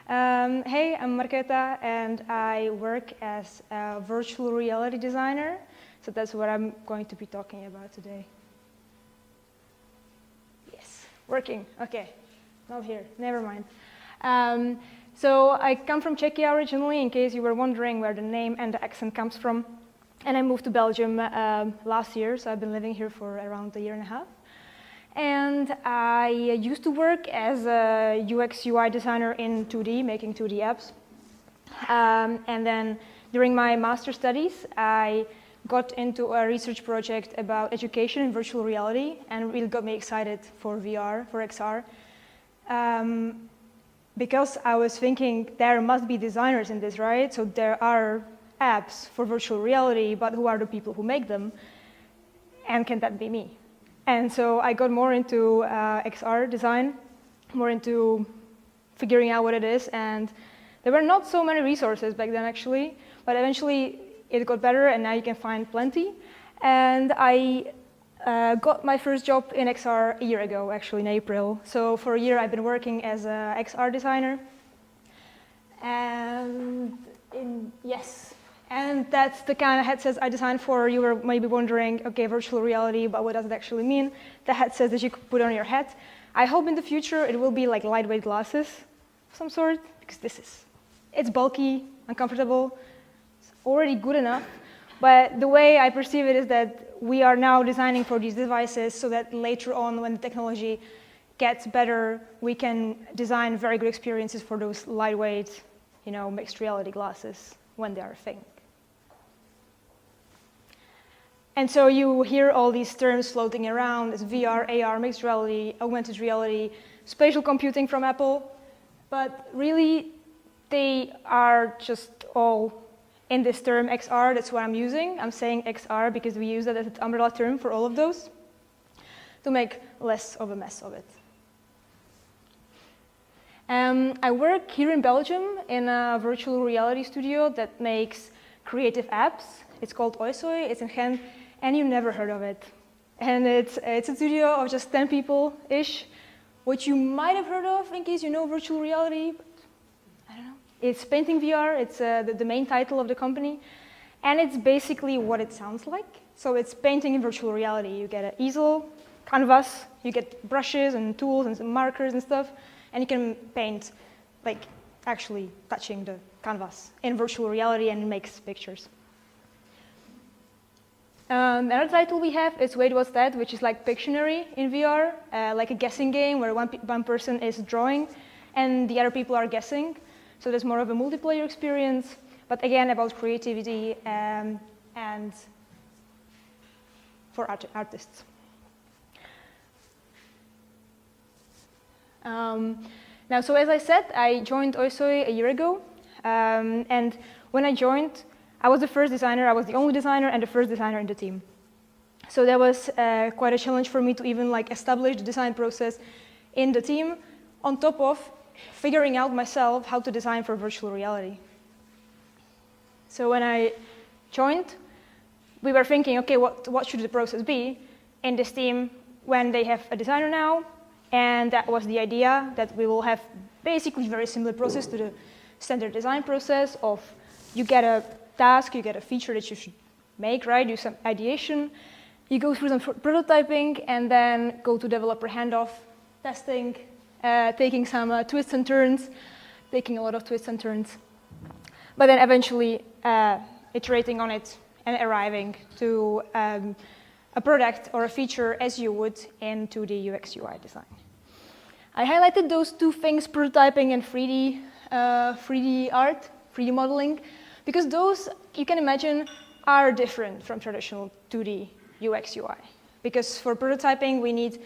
Hey, I'm Markéta, and I work as a virtual reality designer. So that's what I'm going to be talking about today. Yes, working. Okay, not here. Never mind. So I come from Czechia originally, in case you were wondering where the name and the accent comes from. And I moved to Belgium last year, so I've been living here for around a year and a half. And I used to work as a UX UI designer in 2D, making 2D apps. And then during my master studies, I got into a research project about education in virtual reality, and really got me excited for VR, for XR. Because I was thinking there must be designers in this, right? So there are apps for virtual reality, but who are the people who make them? And can that be me? And so I got more into XR design, more into figuring out what it is. And there were not so many resources back then, actually. But eventually, it got better, and now you can find plenty. And I got my first job in XR a year ago, actually, in April. So for a year, I've been working as a XR designer. And and that's the kind of headsets I designed for. You were maybe wondering, okay, virtual reality, but what does it actually mean? The headsets that you could put on your head. I hope in the future it will be like lightweight glasses of some sort, because it's bulky, uncomfortable, it's already good enough. But the way I perceive it is that we are now designing for these devices so that later on, when the technology gets better, we can design very good experiences for those lightweight, mixed reality glasses when they are a thing. And so you hear all these terms floating around as VR, AR, mixed reality, augmented reality, spatial computing from Apple. But really, they are just all in this term XR. That's what I'm using. I'm saying XR because we use that as an umbrella term for all of those to make less of a mess of it. I work here in Belgium in a virtual reality studio that makes creative apps. It's called Oisoi. It's in Ghent. And you never heard of it. And it's a studio of just 10 people-ish, which you might have heard of in case you know virtual reality, but I don't know. It's Painting VR, it's the main title of the company, and it's basically what it sounds like. So it's painting in virtual reality. You get an easel, canvas, you get brushes and tools and some markers and stuff, and you can paint, like actually touching the canvas in virtual reality, and it makes pictures. Another title we have is Wait, What's That?, which is like Pictionary in VR, like a guessing game where one person is drawing and the other people are guessing. So there's more of a multiplayer experience, but again about creativity and for artists. Now, so as I said, I joined Oisoi a year ago, and when I joined, I was the first designer, I was the only designer and the first designer in the team. So that was quite a challenge for me to even establish the design process in the team, on top of figuring out myself how to design for virtual reality. So when I joined, we were thinking, okay, what should the process be in this team when they have a designer now? And that was the idea, that we will have basically very similar process to the standard design process of you get a task, you get a feature that you should make, right? Do some ideation, you go through some prototyping, and then go to developer handoff, testing, taking some twists and turns, taking a lot of twists and turns, but then eventually iterating on it and arriving to a product or a feature as you would in 2D UX UI design. I highlighted those two things, prototyping and 3D art, 3D modeling, because those, you can imagine, are different from traditional 2D UX UI. Because for prototyping, we need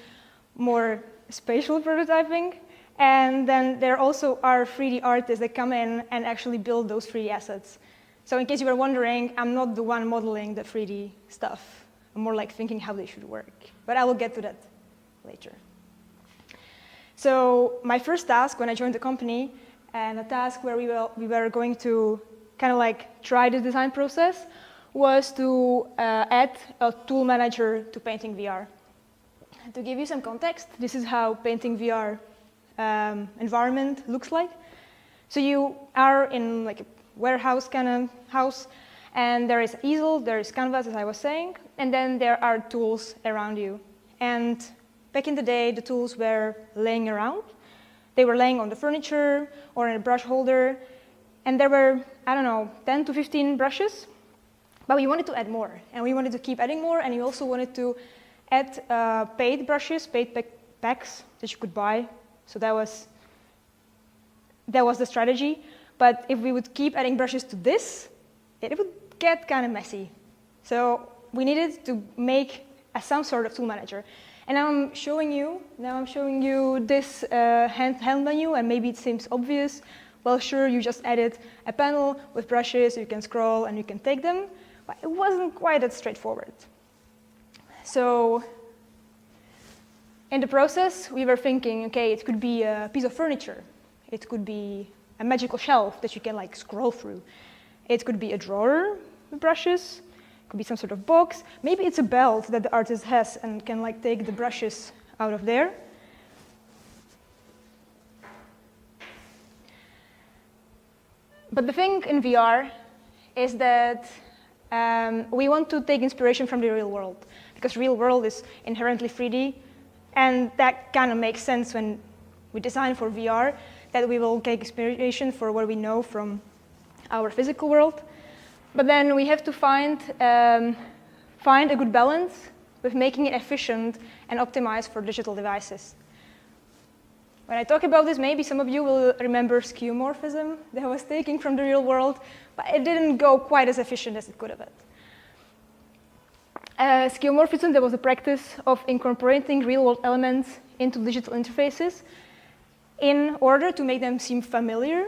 more spatial prototyping, and then there also are 3D artists that come in and actually build those 3D assets. So in case you were wondering, I'm not the one modeling the 3D stuff. I'm more like thinking how they should work. But I will get to that later. So my first task when I joined the company, and a task where we were going to kind of try the design process, was to add a tool manager to Painting VR. And to give you some context, this is how Painting VR environment looks like. So you are in like a warehouse kind of house, and there is easel, there is canvas, as I was saying, and then there are tools around you. And back in the day, the tools were laying around. They were laying on the furniture or in a brush holder, and there were, I don't know, 10 to 15 brushes, but we wanted to add more, and we wanted to keep adding more, and we also wanted to add paid brushes, paid packs that you could buy. So that was the strategy. But if we would keep adding brushes to this, it would get kind of messy. So we needed to make some sort of tool manager. And now I'm showing you this hand menu, and maybe it seems obvious. Well, sure, you just added a panel with brushes, you can scroll and you can take them, but it wasn't quite that straightforward. So in the process, we were thinking, okay, it could be a piece of furniture. It could be a magical shelf that you can like scroll through. It could be a drawer with brushes. It could be some sort of box. Maybe it's a belt that the artist has and can like take the brushes out of there. But the thing in VR is that we want to take inspiration from the real world, because real world is inherently 3D, and that kind of makes sense when we design for VR, that we will take inspiration for what we know from our physical world. But then we have to find a good balance with making it efficient and optimized for digital devices. When I talk about this, maybe some of you will remember skeuomorphism that I was taking from the real world, but it didn't go quite as efficient as it could have. Skeuomorphism, that was a practice of incorporating real-world elements into digital interfaces in order to make them seem familiar.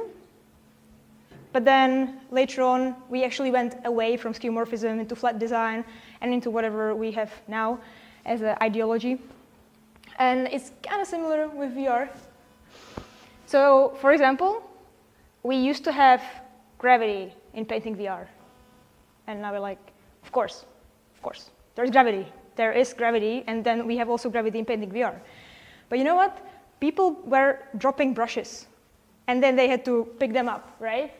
But then later on, we actually went away from skeuomorphism into flat design and into whatever we have now as an ideology. And it's kind of similar with VR. So, for example, we used to have gravity in painting VR. And now we're like, of course, there's gravity. There is gravity, and then we have also gravity in painting VR. But you know what? People were dropping brushes, and then they had to pick them up, right?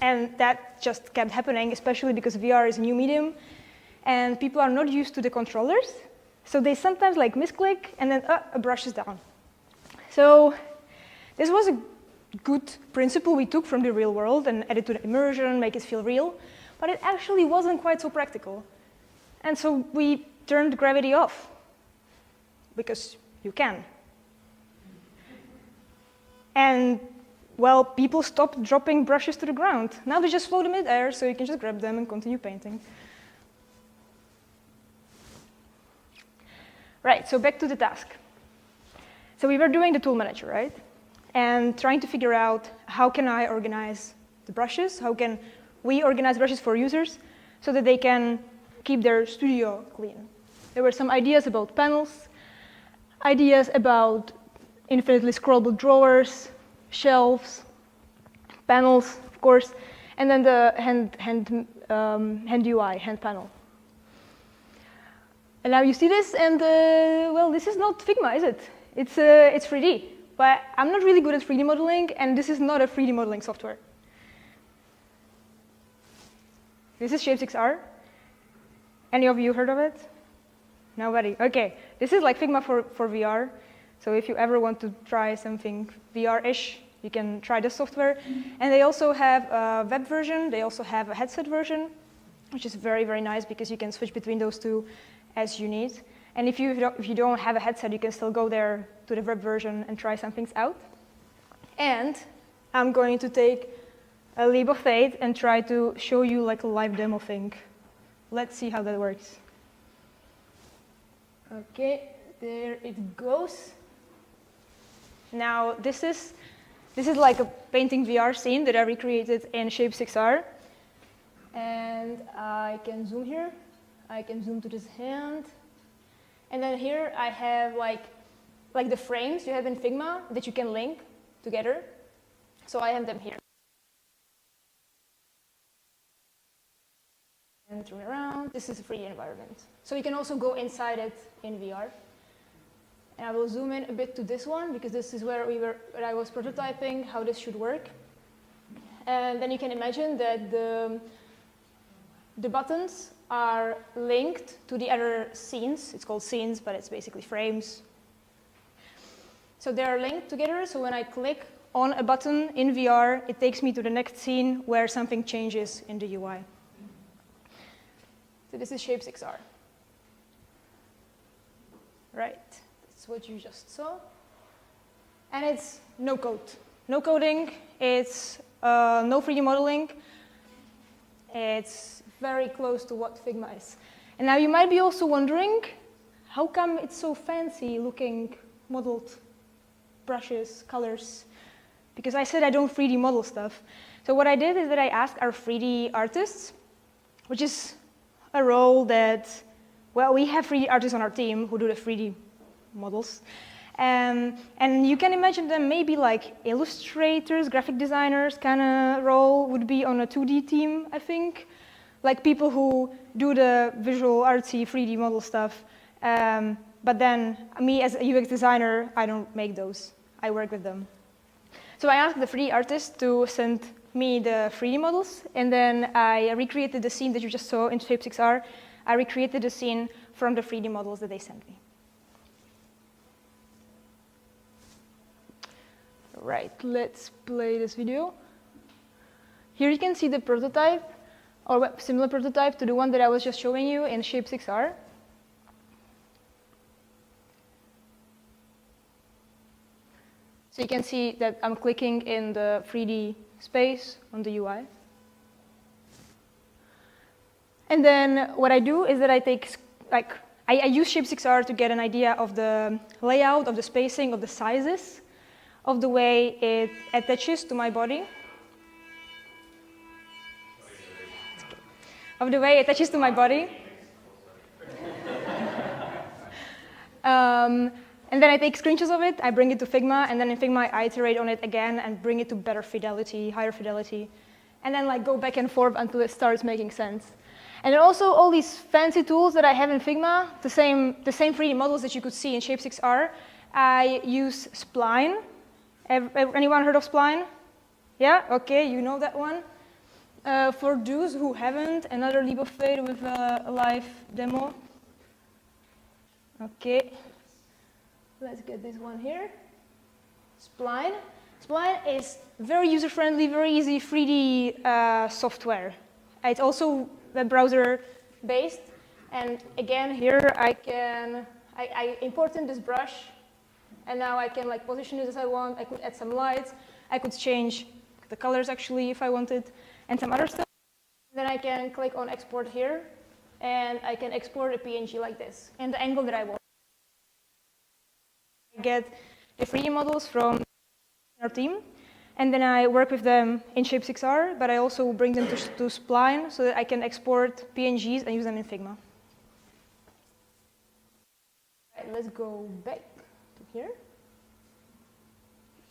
And that just kept happening, especially because VR is a new medium, and people are not used to the controllers. So they sometimes like misclick, and then a brush is down. So this was a good principle we took from the real world and added to the immersion, make it feel real, but it actually wasn't quite so practical. And so we turned gravity off, because you can. And, well, people stopped dropping brushes to the ground. Now they just float in mid-air, so you can just grab them and continue painting. Right, so back to the task. So we were doing the tool manager, right? And trying to figure out how can I organize the brushes, how can we organize brushes for users so that they can keep their studio clean. There were some ideas about panels, ideas about infinitely scrollable drawers, shelves, panels, of course, and then the hand UI, hand panel. And now you see this, and well, this is not Figma, is it? It's 3D, but I'm not really good at 3D modeling, and this is not a 3D modeling software. This is Shape6R. Any of you heard of it? Nobody? Okay, this is like Figma for VR. So if you ever want to try something VR-ish, you can try this software. And they also have a web version. They also have a headset version, which is very, very nice because you can switch between those two as you need. And if you don't have a headset, you can still go there to the web version and try some things out. And I'm going to take a leap of faith and try to show you like a live demo thing. Let's see how that works. Okay, there it goes. Now this is like a painting VR scene that I recreated in Shape6R. And I can zoom here. I can zoom to this hand. And then here I have like the frames you have in Figma that you can link together. So I have them here. And turn around. This is a 3D environment. So you can also go inside it in VR. And I will zoom in a bit to this one because this is where I was prototyping how this should work. And then you can imagine that the buttons are linked to the other scenes. It's called scenes, but it's basically frames. So they are linked together, so when I click on a button in VR, it takes me to the next scene where something changes in the UI. So this is Shape6R. Right, that's what you just saw. And it's no code. No coding, it's no 3D modeling. It's very close to what Figma is. And now you might be also wondering, how come it's so fancy looking modeled brushes, colors? Because I said I don't 3D model stuff. So what I did is that I asked our 3D artists, which is a role that, well, we have 3D artists on our team who do the 3D models. And you can imagine them maybe like illustrators, graphic designers kind of role would be on a 2D team, I think. Like people who do the visual, artsy, 3D model stuff. But then me as a UX designer, I don't make those. I work with them. So I asked the 3D artist to send me the 3D models, and then I recreated the scene that you just saw in Shape6R. I recreated the scene from the 3D models that they sent me. Right, let's play this video. Here you can see the prototype, or similar prototype to the one that I was just showing you in Shape6R. So you can see that I'm clicking in the 3D space on the UI. And then what I do is that I take, I use Shape6R to get an idea of the layout, of the spacing, of the sizes, of the way it attaches to my body. Of the way it attaches to my body. And then I take screenshots of it, I bring it to Figma, and then in Figma I iterate on it again and bring it to better fidelity, higher fidelity, and then like go back and forth until it starts making sense. And then also all these fancy tools that I have in Figma, the same 3D models that you could see in Shape6R, I use Spline. Anyone heard of Spline? Yeah? Okay, you know that one. For those who haven't, another leap of faith with a live demo. Okay. Let's get this one here. Spline. Spline is very user-friendly, very easy 3D software. It's also web browser based. And again, here I imported this brush, and now I can like position it as I want. I could add some lights. I could change the colors actually if I wanted, and some other stuff. Then I can click on export here, and I can export a PNG like this, and the angle that I want. I get the 3D models from our team, and then I work with them in Shape6R, but I also bring them to Spline so that I can export PNGs and use them in Figma. Right, let's go back to here.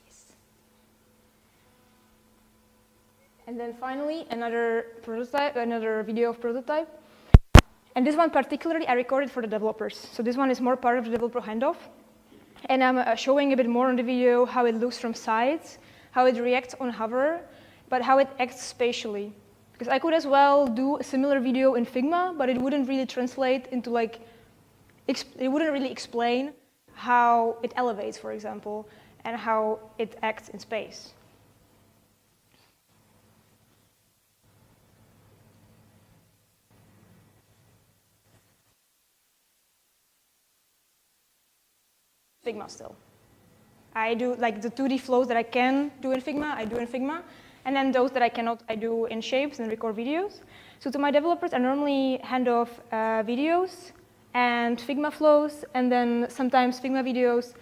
Yes. And then finally, another prototype, another video of prototype. And this one particularly I recorded for the developers. So this one is more part of the developer handoff. And I'm showing a bit more on the video how it looks from sides, how it reacts on hover, but how it acts spatially. Because I could as well do a similar video in Figma, but it wouldn't really translate into like, it wouldn't really explain how it elevates, for example, and how it acts in space. Figma still. I do like the 2D flows that I can do in Figma, I do in Figma, and then those that I cannot, I do in Shapes and record videos. So to my developers, I normally hand off videos and Figma flows, and then sometimes Figma videos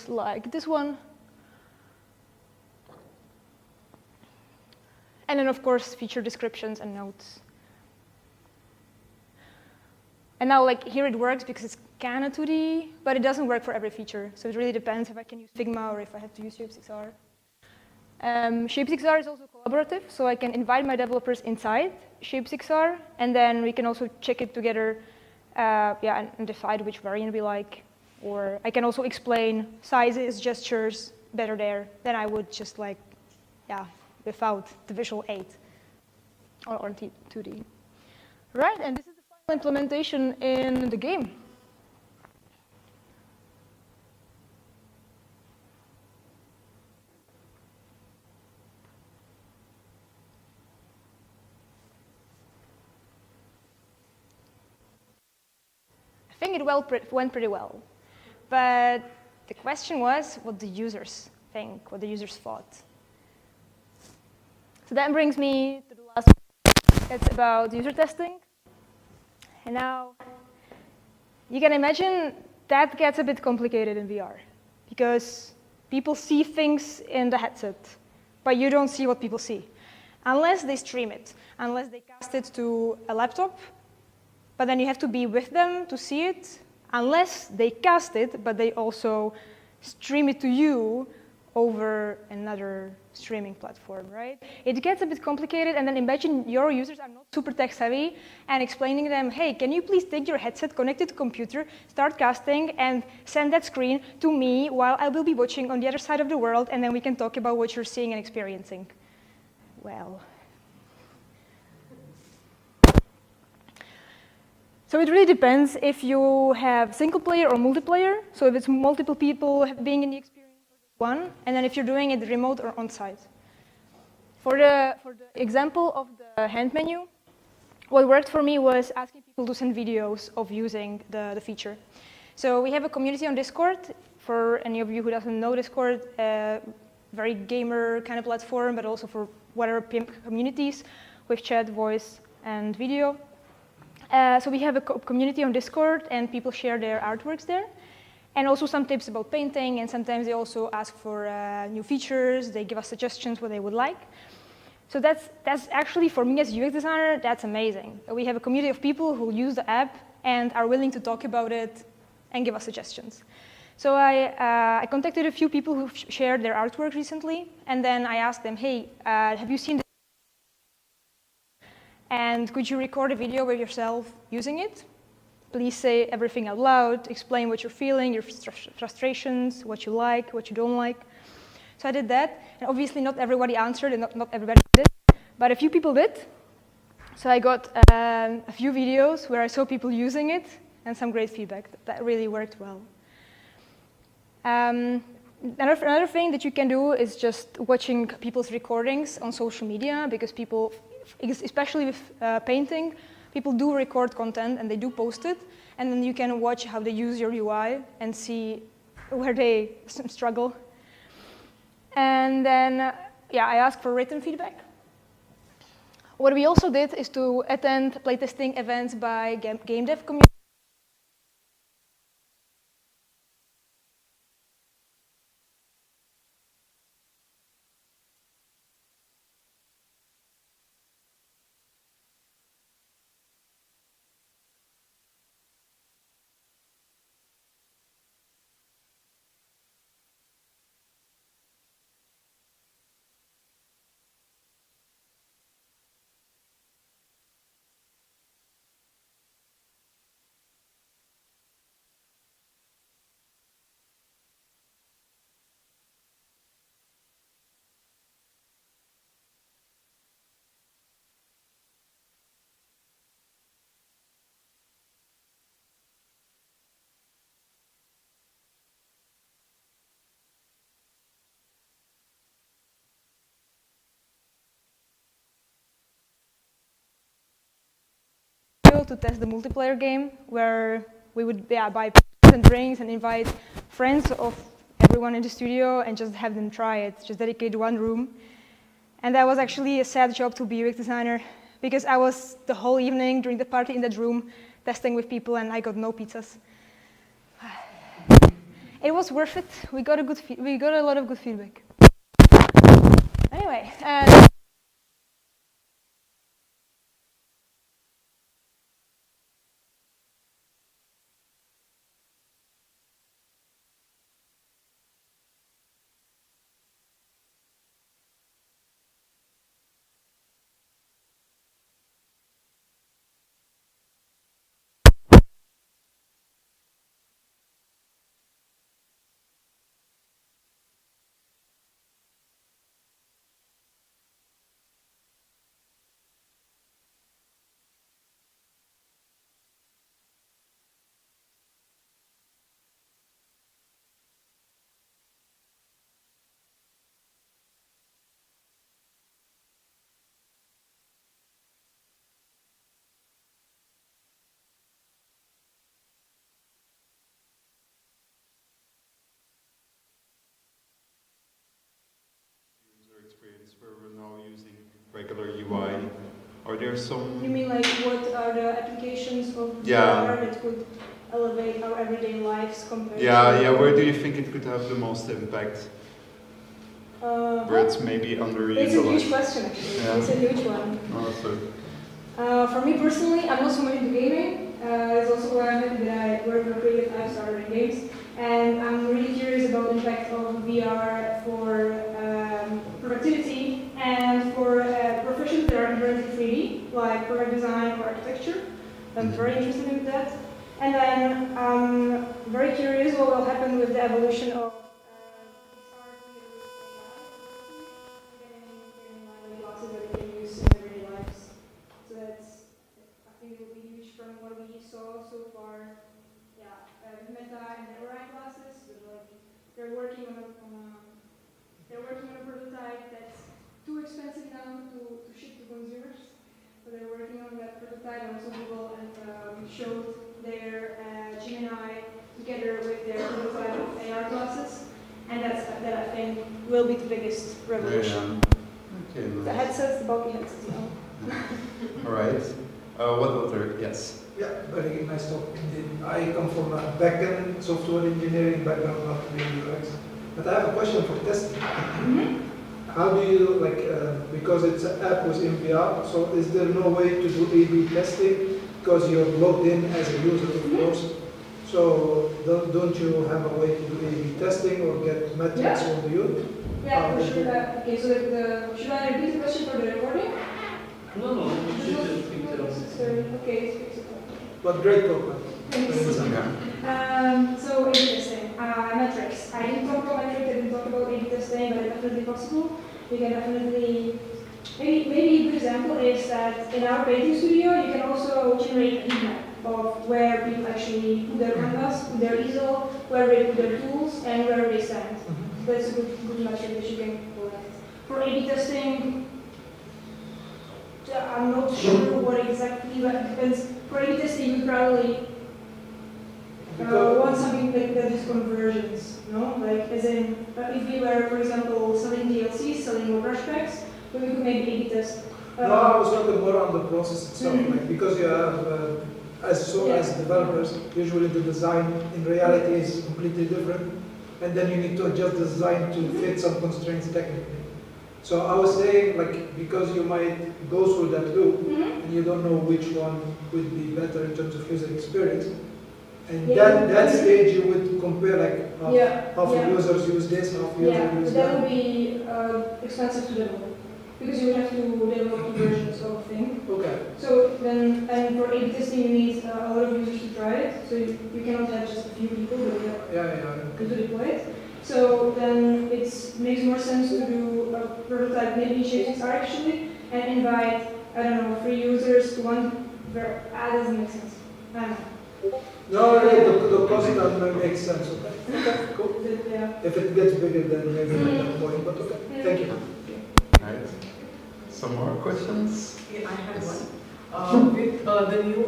like this one. And then of course, feature descriptions and notes. And now, like, here it works because it's kind of 2D, but it doesn't work for every feature. So it really depends if I can use Figma or if I have to use Shape6R. Shape6R is also collaborative, so I can invite my developers inside Shape6R, and then we can also check it together and decide which variant we like. Or I can also explain sizes, gestures better there than I would just like yeah, without the visual aid or 2D. Right, and this is the final implementation in the game. I think it went pretty well. But the question was what the users think, what the users thought. So that brings me to the last one. It's about user testing. And now, you can imagine that gets a bit complicated in VR because people see things in the headset, but you don't see what people see. Unless they stream it, unless they cast it to a laptop, but then you have to be with them to see it, unless they cast it, but they also stream it to you over another streaming platform, right? It gets a bit complicated, and then imagine your users are not super tech savvy, and explaining to them, hey, can you please take your headset, connect it to computer, start casting, and send that screen to me while I will be watching on the other side of the world, and then we can talk about what you're seeing and experiencing. Well. So it really depends if you have single player or multiplayer. So if it's multiple people being in the experience, one, and then if you're doing it remote or on-site. For the example of the hand menu, what worked for me was asking people to send videos of using the feature. So we have a community on Discord. For any of you who doesn't know Discord, very gamer kind of platform, but also for whatever pimp communities with chat, voice, and video. So we have a community on Discord, and people share their artworks there. And also some tips about painting, and sometimes they also ask for new features. They give us suggestions what they would like. So that's actually, for me as a UX designer, that's amazing. We have a community of people who use the app and are willing to talk about it and give us suggestions. So I contacted a few people who shared their artwork recently, and then I asked them, hey, have you seen this? And could you record a video with yourself using it? Please say everything out loud, explain what you're feeling, your frustrations, what you like, what you don't like. So I did that, and obviously not everybody answered, and not everybody did, but a few people did. So I got a few videos where I saw people using it, and some great feedback. That really worked well. Another thing that you can do is just watching people's recordings on social media, because people, especially with painting, people do record content and they do post it, and then you can watch how they use your UI and see where they struggle. And then, yeah, I asked for written feedback. What we also did is to attend playtesting events by game dev community. To test the multiplayer game, where we would buy pizza and drinks and invite friends of everyone in the studio and just have them try it, just dedicate one room. And that was actually a sad job to be a UX designer, because I was the whole evening during the party in that room testing with people, and I got no pizzas. It was worth it. We got a lot of good feedback. Anyway. regular UI? Are there some... You mean like what are the applications of Yeah. VR that could elevate our everyday lives compared Yeah, where do you think it could have the most impact? Where it's maybe underutilized? It's a huge question actually. Yeah. It's a huge one. Oh, so. For me personally, I'm not so much into gaming. It's also why I'm happy that I work for creative life started in games. And I'm really curious about the impact of VR for productivity and for professions that are inherently 3D, like product design or architecture. I'm very interested in that. And then I'm very curious what will happen with the evolution of glasses that we can use in everyday lives. So that's, I think, it will be huge from what we saw so far. Yeah, Meta and the Orion glasses. They're working on a prototype that's too expensive now to ship to consumers. So they're working on that prototype, and also Google and showed their Gemini together with their prototype of AR glasses, and that I think will be the biggest revolution. Okay, nice. The headsets, the bulky headsets, All right. What other? Yes. Yeah, very nice talk indeed. I come from a backend software engineering background, not really UX. But I have a question for testing. How do you, because it's an app with VR, so is there no way to do A/B testing? Because you're logged in as a user, of course. So don't you have a way to do A/B testing or get metrics from the user? Yeah, for sure. Okay, so should I repeat the question for the recording? No, you should just speak to Okay, speak to But great talk, man. Yeah. So A/B testing, metrics. I didn't talk about metrics, I didn't talk about A/B testing, but it's definitely possible. You can definitely, maybe a good example is that in our painting studio, you can also generate a heat map of where people actually put their canvas, put their easel, where they put their tools, and where they stand. So that's a good metric that you can collect. For A/B testing, I'm not sure what exactly, but it depends. For A/B testing, you probably want something that is conversions, no? Like, as in, if we were, for example, selling DLCs, selling more brush packs, then we could maybe A/B test. No, I was talking more on the process itself, because you have, as developers, usually the design in reality is completely different, and then you need to adjust the design to fit some constraints technically. So I was saying, because you might go through that loop, and you don't know which one would be better in terms of user experience, and that stage you would compare half of users use this, half users use that. That would be expensive to develop, because you would have to develop two versions of a thing. Okay. So then, and for A/B testing, you need a lot of users to try it, so you cannot have just a few people to deploy it. So then it makes more sense to do a prototype, maybe shapes are actually, and invite, I don't know, 3 users to one. That doesn't make sense. I don't know. No, the cost doesn't make sense. Okay, cool. Yeah. If it gets bigger, then maybe at that point, but okay. Thank you. Right. Some more questions? Yeah, I had one. With the new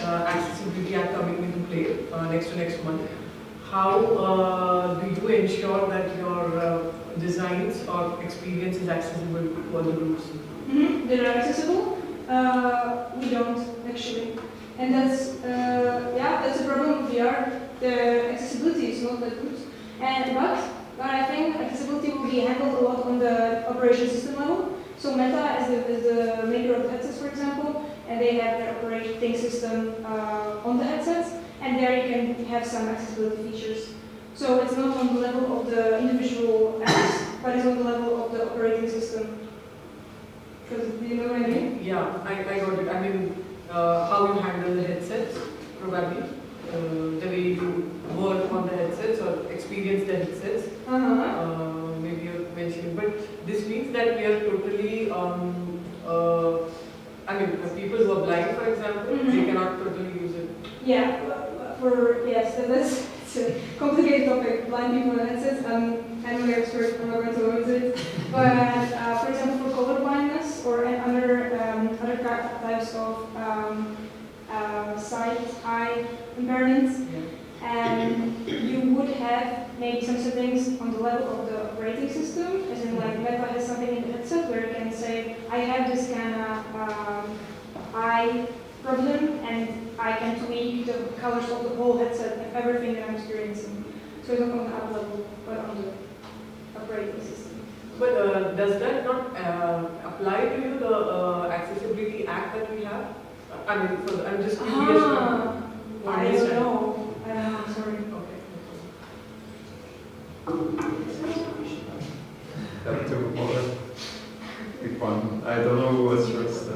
Accessibility Act coming into play next month, how do you ensure that your designs or experience is accessible to other groups? That are accessible? We don't actually, and that's a problem with VR. The accessibility is not that good, but I think accessibility will be handled a lot on the operation system level. So Meta is the maker of the headsets, for example, and they have their operating system on the headsets, and there you can have some accessibility features. So it's not on the level of the individual apps, but it's on the level of the operating system. Because do you know what I mean? Yeah, I got it. I mean, how you handle the headsets, probably. The way you work on the headsets or experience the headsets. Maybe you mentioned, but this means that we are totally, I mean, the people who are blind, for example, they cannot totally use it. Yeah, that's it's a complicated topic. Blind people and headsets. I'm no expert. I'm not going to go into it. But for example, for color blindness or other types of sight, eye impairments, you would have maybe some settings on the level of the operating system, as in like Meta has something in the headset where you can eye problem, and I can tweak the colors of the whole headset and everything that I'm experiencing. So it's not on the up level, but on the operating system. But does that not apply to you, the Accessibility Act that we have? I mean, I'm just curious. I don't know. Sorry. Okay. Have two more. Pick one. I don't know who was first.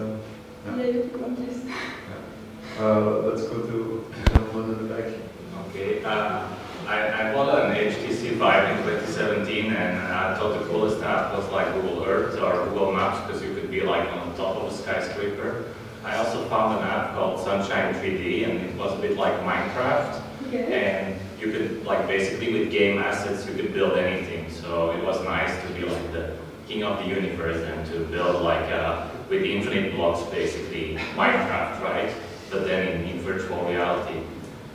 Let's go to the one in the back. Okay, I bought an HTC Vive in 2017, and I thought the coolest app was like Google Earth or Google Maps, because you could be like on top of a skyscraper. I also found an app called Sunshine 3D, and it was a bit like Minecraft. Okay. And you could, like, basically with game assets, you could build anything. So it was nice to be like the king of the universe and to build like with infinite blocks, basically Minecraft, right? But then in virtual reality.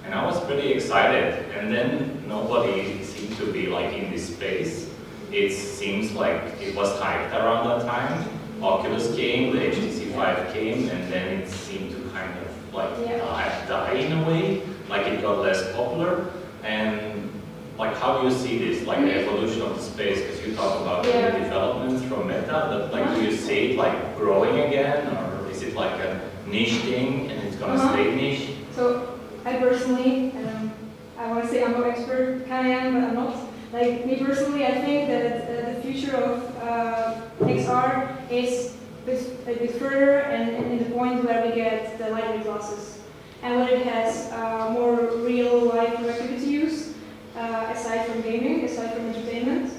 And I was pretty excited. And then nobody seemed to be like in this space. It seems like it was hyped around that time. Oculus came, the HTC Vive came, and then it seemed to kind of like die in a way. Like it got less popular. And like, how do you see this, like the evolution of the space? Because you talk about the developments from Meta, but like, do you see it like growing again, or is it like a niche thing and it's gonna stay niche? So I personally, I want to say I'm no expert, kind of am, but I'm not. Like me personally, I think that the future of XR is a bit further and in the point where we get the lightweight glasses. And when it has more real-life productivity use, aside from gaming, aside from entertainment.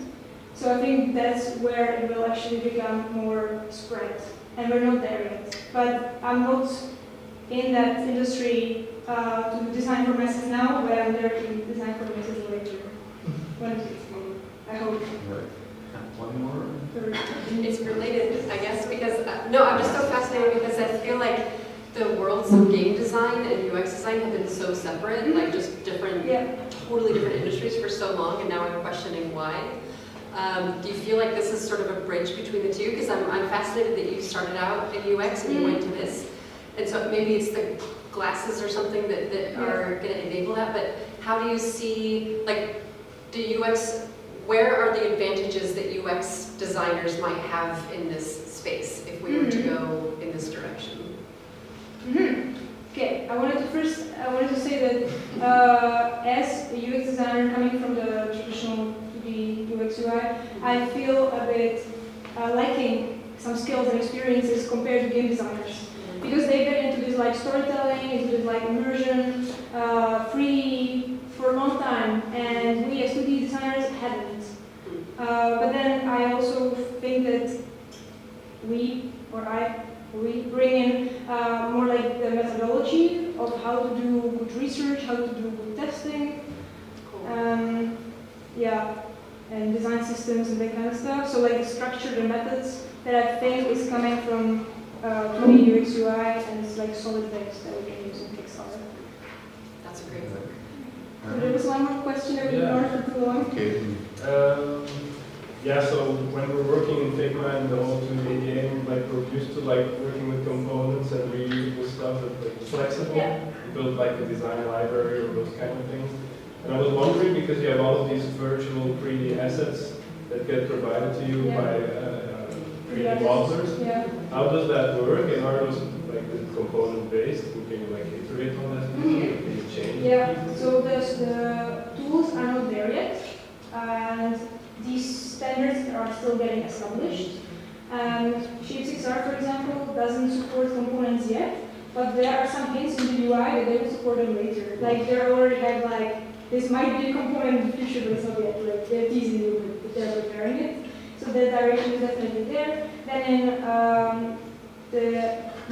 So I think that's where it will actually become more spread. And we're not there yet. But I'm not in that industry to design for masses now, but I'm there to design for masses later. When it takes more, I hope. Right. One more. It's related, I guess, because, no, I'm just so fascinated because I feel like the worlds of game design and UX design have been so separate, like just different, totally different industries for so long, and now I'm questioning why. Do you feel like this is sort of a bridge between the two? Because I'm fascinated that you started out in UX and you went to this. And so maybe it's the glasses or something that are going to enable that, but how do you see, like, where are the advantages that UX designers might have in this space if we were to go in this direction? Okay, I wanted to say that as a UX designer coming from the traditional 2D UX UI, I feel a bit lacking some skills and experiences compared to game designers. Because they get into this like storytelling, into this like immersion, 3D for a long time, and we as 2D designers hadn't. But then I also think that we bring in more like the methodology of how to do good research, how to do good testing, and design systems and that kind of stuff. So like the structure, the methods that I think is coming from 2D UX UI, and it's like solid base that we can use in XR. That's a great one. So there was one more question that we ignored for too long. Okay. Yeah, so when we're working in Figma and the whole 2D game, like we're used to like working with components and reusable stuff that's like flexible, build like a design library or those kind of things. And I was wondering, because you have all of these virtual 3D assets that get provided to you by 3D modelers, how does that work? And are those like component based? Can you like iterate on that? Can you change? Yeah, so the tools are not there yet, and these standards are still getting established. And Shape6R, for example, doesn't support components yet, but there are some hints in the UI that they will support them later. Like they already have like, this might be a component in the future, but it's not yet. Like they're teasing you, but they're preparing it. So that direction is definitely there. Then in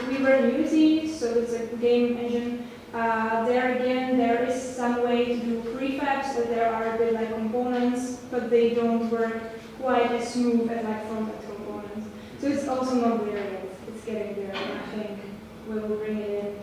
we were in Unity, so it's a game engine. There again, there is some way to do prefabs, that there are a bit like components, but they don't work quite as smooth as like front-end components. So it's also not there yet. It's getting there, and I think we will bring it in